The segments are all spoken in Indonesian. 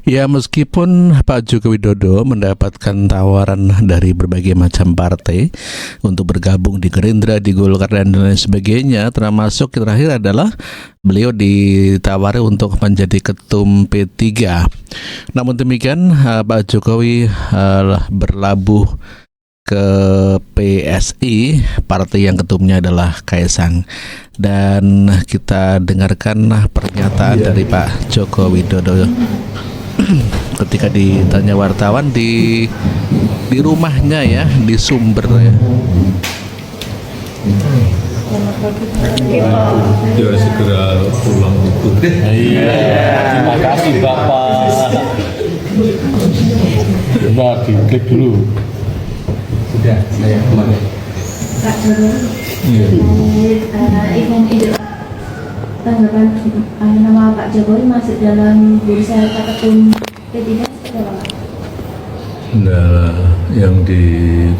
Ya, meskipun Pak Joko Widodo mendapatkan tawaran dari berbagai macam partai untuk bergabung di Gerindra, di Golkar, dan lain sebagainya, termasuk yang terakhir adalah beliau ditawari untuk menjadi ketum P3. Namun demikian, Pak Jokowi berlabuh ke PSI, partai yang ketumnya adalah Kaisang. Dan kita dengarkan pernyataan dari Pak Joko Widodo ketika ditanya wartawan di rumahnya ya, di Sumber ya. Ya segera pulang itu. Iya, terima kasih Bapak. Coba diklik dulu. Sudah, saya kemarin. Pak Jokowi, tanggapan nama Pak Jokowi masuk dalam bursa ketum P3 seperti apa? Nah, yang di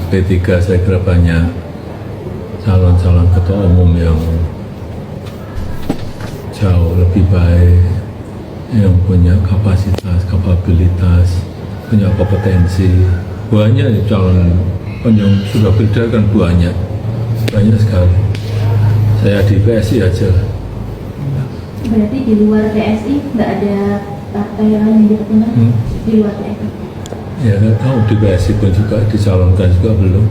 P3 saya kira banyak calon-calon ketua umum yang jauh lebih baik, yang punya kapasitas, kapabilitas, punya kompetensi. Banyak calon yang sudah beda kan banyak sekali. Saya di PSI aja. Berarti di luar PSI nggak ada partai lain yang dipertimbangkan di luar PSI? Ya nggak tahu, di PSI pun juga dicalonkan juga belum.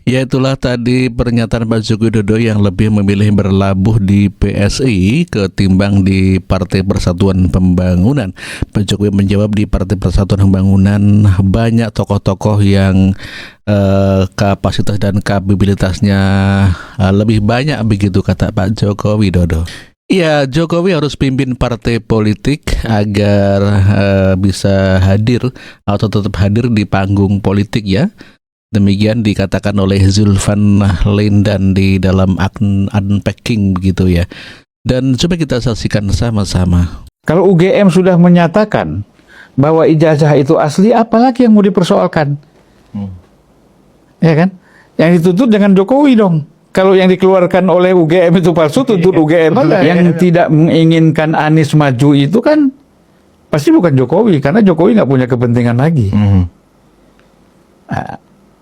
Ya, itulah tadi pernyataan Pak Joko Widodo yang lebih memilih berlabuh di PSI ketimbang di Partai Persatuan Pembangunan. Pak Jokowi menjawab di Partai Persatuan Pembangunan banyak tokoh-tokoh yang kapasitas dan kapabilitasnya lebih banyak, begitu kata Pak Joko Widodo. Ya, Jokowi harus pimpin partai politik agar bisa hadir atau tetap hadir di panggung politik ya. Demikian dikatakan oleh Zulfan Lindan di dalam unpacking begitu ya. Dan coba kita saksikan sama-sama. Kalau UGM sudah menyatakan bahwa ijazah itu asli, apalagi yang mau dipersoalkan? Ya kan? Yang dituntut dengan Jokowi dong. Kalau yang dikeluarkan oleh UGM itu palsu, tuntut UGM aja. Yang tidak menginginkan Anies maju itu kan pasti bukan Jokowi, karena Jokowi nggak punya kepentingan lagi. Nah,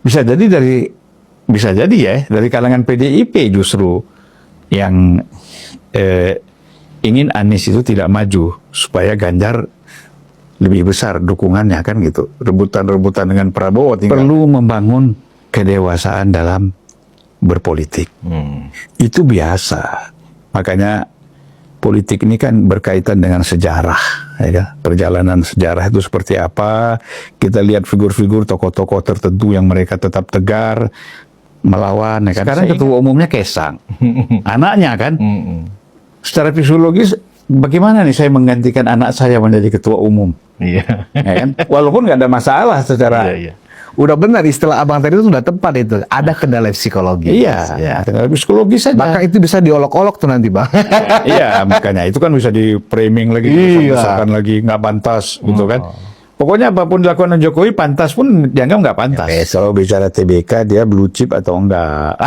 bisa jadi ya dari kalangan PDIP justru yang ingin Anies itu tidak maju supaya Ganjar lebih besar dukungannya, kan gitu. Rebutan dengan Prabowo perlu membangun kedewasaan dalam berpolitik. Itu biasa. Makanya politik ini kan berkaitan dengan sejarah, ya. Perjalanan sejarah itu seperti apa? Kita lihat figur-figur tokoh-tokoh tertentu yang mereka tetap tegar melawan. Ya kan? Sekarang ketua umumnya Kaisang, anaknya kan. Secara fisiologis, bagaimana nih saya menggantikan anak saya menjadi ketua umum? Iya. Ya kan? Walaupun nggak ada masalah secara. Iya. Udah benar istilah abang tadi itu sudah tepat itu. Ada kendala psikologis. Iya, kendala psikologis saja. Maka itu bisa diolok-olok tuh nanti, Bang. Iya, makanya itu kan bisa di framing lagi, misalkan lagi nggak pantas gitu kan. Pokoknya apapun dilakukan Jokowi pantas pun dianggap nggak pantas. Kalau bicara TBK dia blue chip atau enggak.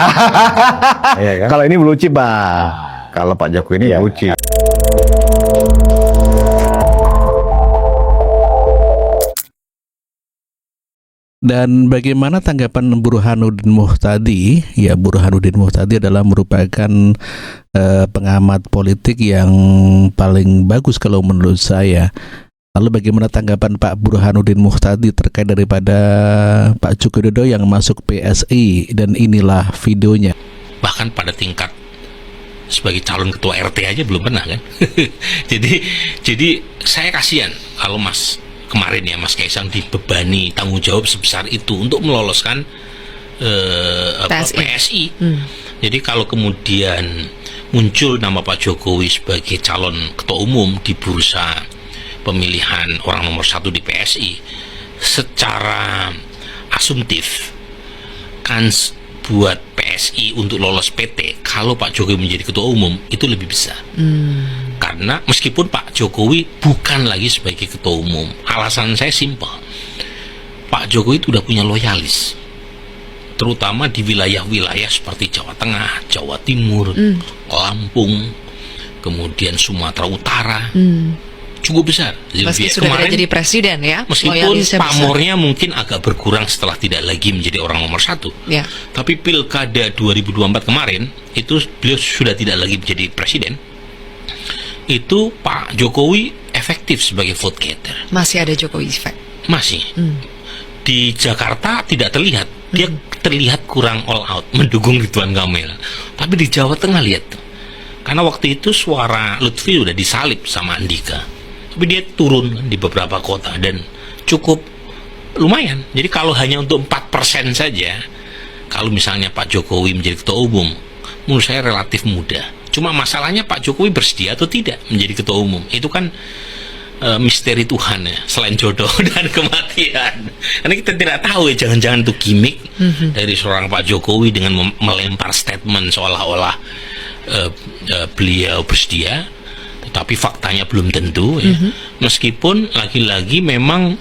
Iya kan? Kalau ini blue chip, Bang. Kalau Pak Jokowi ini blue chip. Dan bagaimana tanggapan Burhanuddin Muhtadi? Ya, Burhanuddin Muhtadi adalah merupakan pengamat politik yang paling bagus kalau menurut saya. Lalu bagaimana tanggapan Pak Burhanuddin Muhtadi terkait daripada Pak Joko Widodo yang masuk PSI? Dan inilah videonya. Bahkan pada tingkat sebagai calon ketua RT aja belum pernah kan. jadi saya kasihan kalau kemarin ya Mas Kaisang dibebani tanggung jawab sebesar itu untuk meloloskan PSI. Jadi kalau kemudian muncul nama Pak Jokowi sebagai calon ketua umum di bursa pemilihan orang nomor 1 di PSI, secara asumtif kans buat PSI untuk lolos PT kalau Pak Jokowi menjadi ketua umum itu lebih besar. Karena meskipun Pak Jokowi bukan lagi sebagai ketua umum, alasan saya simpel. Pak Jokowi itu udah punya loyalis, terutama di wilayah-wilayah seperti Jawa Tengah, Jawa Timur, Lampung, kemudian Sumatera Utara, cukup besar. Meski sudah tidak jadi presiden ya. Meskipun loyalisnya besar. pamornya mungkin agak berkurang setelah tidak lagi menjadi orang nomor 1. Ya. Tapi pilkada 2024 kemarin itu beliau sudah tidak lagi menjadi presiden. Itu Pak Jokowi efektif sebagai vote getter. Masih ada Jokowi effect. Masih. Di Jakarta tidak terlihat. Dia terlihat kurang all out mendukung Ridwan Kamil. Tapi di Jawa Tengah lihat tuh. Karena waktu itu suara Lutfi udah disalip sama Andika. Tapi dia turun di beberapa kota dan cukup lumayan. Jadi kalau hanya untuk 4% saja, kalau misalnya Pak Jokowi menjadi ketua umum, menurut saya relatif mudah. Cuma masalahnya Pak Jokowi bersedia atau tidak menjadi ketua umum. Itu kan misteri Tuhan ya, selain jodoh dan kematian. Karena kita tidak tahu ya, jangan-jangan itu gimmick dari seorang Pak Jokowi dengan melempar statement seolah-olah beliau bersedia, tetapi faktanya belum tentu ya. Meskipun lagi-lagi memang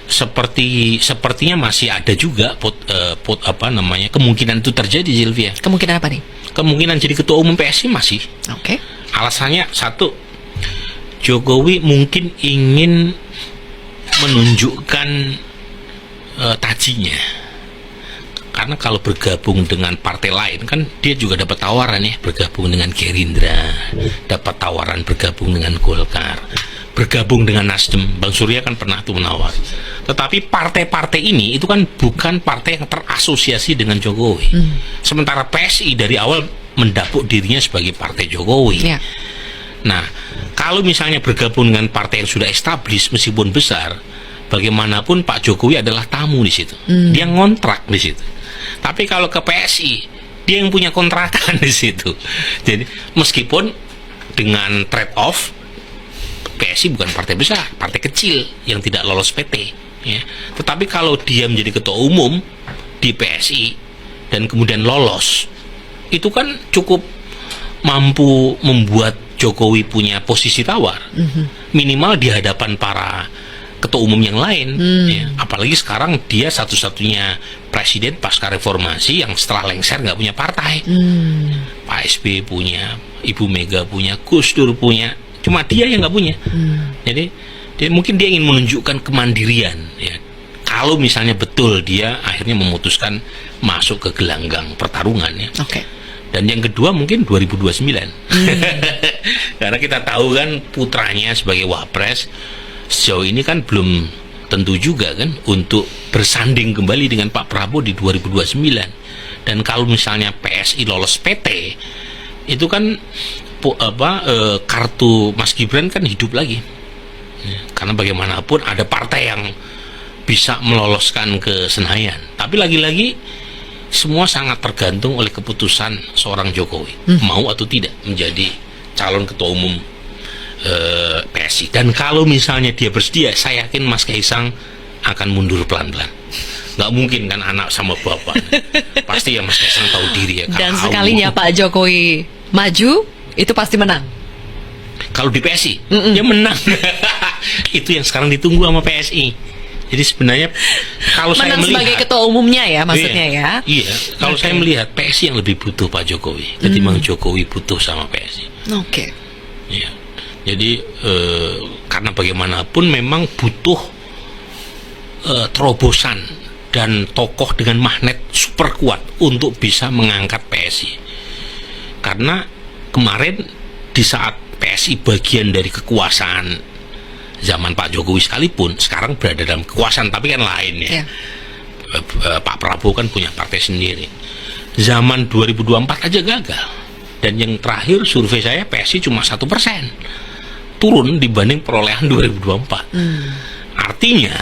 sepertinya masih ada juga kemungkinan itu terjadi, Zilvia. Kemungkinan apa nih? Kemungkinan jadi ketua umum PSI masih. Oke. Alasannya satu, Jokowi mungkin ingin menunjukkan tajinya. Karena kalau bergabung dengan partai lain kan dia juga dapat tawaran ya, bergabung dengan Gerindra, dapat tawaran bergabung dengan Golkar, bergabung dengan Nasdem. Bang Surya kan pernah tuh menawar. Tetapi partai-partai ini itu kan bukan partai yang terasosiasi dengan Jokowi. Sementara PSI dari awal mendapuk dirinya sebagai partai Jokowi. Ya. Nah, kalau misalnya bergabung dengan partai yang sudah established meskipun besar, bagaimanapun Pak Jokowi adalah tamu di situ. Dia ngontrak di situ. Tapi kalau ke PSI, dia yang punya kontrakan di situ. Jadi meskipun dengan trade off, PSI bukan partai besar, partai kecil yang tidak lolos PT. Ya. Tetapi kalau dia menjadi ketua umum di PSI dan kemudian lolos, itu kan cukup mampu membuat Jokowi punya posisi tawar, minimal di hadapan para ketua umum yang lain. Ya. Apalagi sekarang dia satu-satunya presiden pasca reformasi yang setelah lengser nggak punya partai. Pak SBY punya, Ibu Mega punya, Gus Dur punya, cuma dia yang nggak punya. Jadi mungkin dia ingin menunjukkan kemandirian. Ya. Kalau misalnya betul dia akhirnya memutuskan masuk ke gelanggang pertarungan. Ya. Oke. Dan yang kedua mungkin 2029. Karena kita tahu kan putranya sebagai wapres sejauh ini kan belum tentu juga kan untuk bersanding kembali dengan Pak Prabowo di 2029. Dan kalau misalnya PSI lolos PT, itu kan kartu Mas Gibran kan hidup lagi. Ya, karena bagaimanapun ada partai yang bisa meloloskan ke Senayan. Tapi lagi-lagi semua sangat tergantung oleh keputusan seorang Jokowi, mau atau tidak menjadi calon ketua umum PSI. Dan kalau misalnya dia bersedia, saya yakin Mas Kaisang akan mundur pelan-pelan. Nggak mungkin kan anak sama bapak. Pasti ya Mas Kaisang tahu diri ya. Dan sekalinya Pak Jokowi maju, itu pasti menang. Kalau di PSI, dia menang. Itu yang sekarang ditunggu sama PSI. Jadi sebenarnya kalau menang saya melihat sebagai ketua umumnya ya maksudnya ya. Iya, kalau saya melihat PSI yang lebih butuh Pak Jokowi ketimbang Jokowi butuh sama PSI. Oke. Iya. Jadi karena bagaimanapun memang butuh terobosan dan tokoh dengan magnet super kuat untuk bisa mengangkat PSI. Karena kemarin di saat PSI bagian dari kekuasaan zaman Pak Jokowi sekalipun, sekarang berada dalam kekuasaan tapi kan lain ya. Pak Prabowo kan punya partai sendiri. Zaman 2024 aja gagal. Dan yang terakhir survei saya PSI cuma 1%, turun dibanding perolehan 2024. Artinya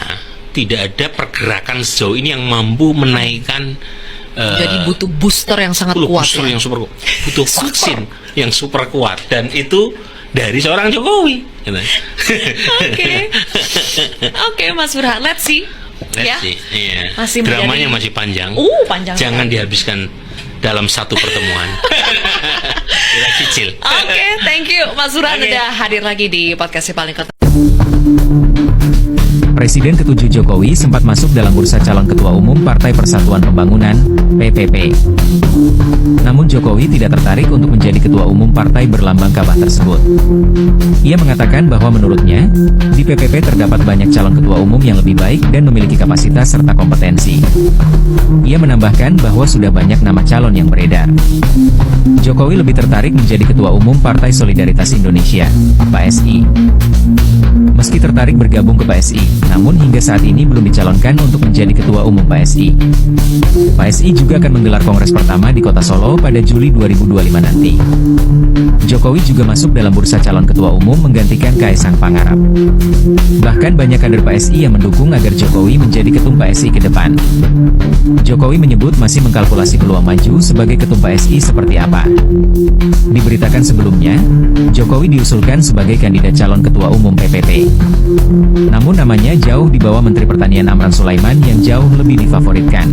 tidak ada pergerakan sejauh ini yang mampu menaikkan. Jadi butuh booster yang sangat kuat. Booster ya? yang super kuat. Butuh vaksin yang super kuat, dan itu dari seorang Jokowi. Oke, Mas Burhan, let's see. Ya. Iya. Masih Dramanya menjadi... masih panjang. Panjang. Jangan dihabiskan dalam satu pertemuan. Kita cicil. Oke, thank you Mas Burhan udah hadir lagi di podcast Si Paling Kota. Presiden ke-7 Jokowi sempat masuk dalam bursa calon Ketua Umum Partai Persatuan Pembangunan, PPP. Namun Jokowi tidak tertarik untuk menjadi Ketua Umum partai berlambang Ka'bah tersebut. Ia mengatakan bahwa menurutnya, di PPP terdapat banyak calon Ketua Umum yang lebih baik dan memiliki kapasitas serta kompetensi. Ia menambahkan bahwa sudah banyak nama calon yang beredar. Jokowi lebih tertarik menjadi Ketua Umum Partai Solidaritas Indonesia, PSI. Meski tertarik bergabung ke PSI, namun hingga saat ini belum dicalonkan untuk menjadi Ketua Umum PSI. PSI juga akan menggelar kongres pertama di Kota Solo pada Juli 2025 nanti. Jokowi juga masuk dalam bursa calon Ketua Umum menggantikan Kaisang Pangarap. Bahkan banyak kader PSI yang mendukung agar Jokowi menjadi Ketum PSI ke depan. Jokowi menyebut masih mengkalkulasi peluang maju sebagai Ketum PSI seperti apa. Diberitakan sebelumnya, Jokowi diusulkan sebagai kandidat calon Ketua Umum PPP. Namun namanya jauh di bawah Menteri Pertanian Amran Sulaiman yang jauh lebih difavoritkan.